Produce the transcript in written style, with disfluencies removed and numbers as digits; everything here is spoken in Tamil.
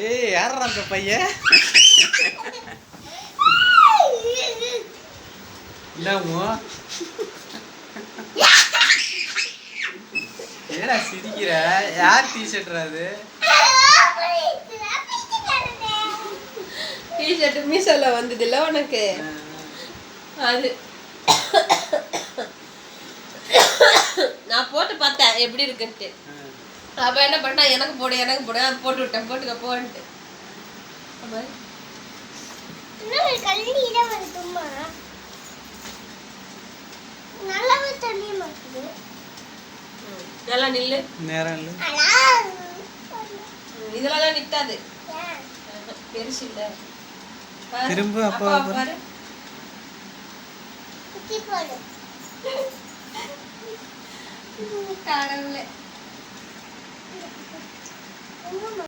ஏய் யாரா அந்த பையன்? என்னமோ ஏடா சிரிக்கிற? யார் டிஷர்ட்ரா அது? டிஷர்ட் மீஷோல வந்ததுல உனக்கு அது நான் போட்டு பார்த்தேன் எப்படி இருக்குன்ட்டு. அப்ப என்ன பண்ணா எனக்கு போடு போட்டு விட்டேன் போட்டுக்க போன்ட்டு. நல்லா நில்லு. நேரம் இல்ல. இதெல்லாம் நிக்காது. பெருசு இல்ல. திரும்ப அப்பா பாரு. கடவுளே.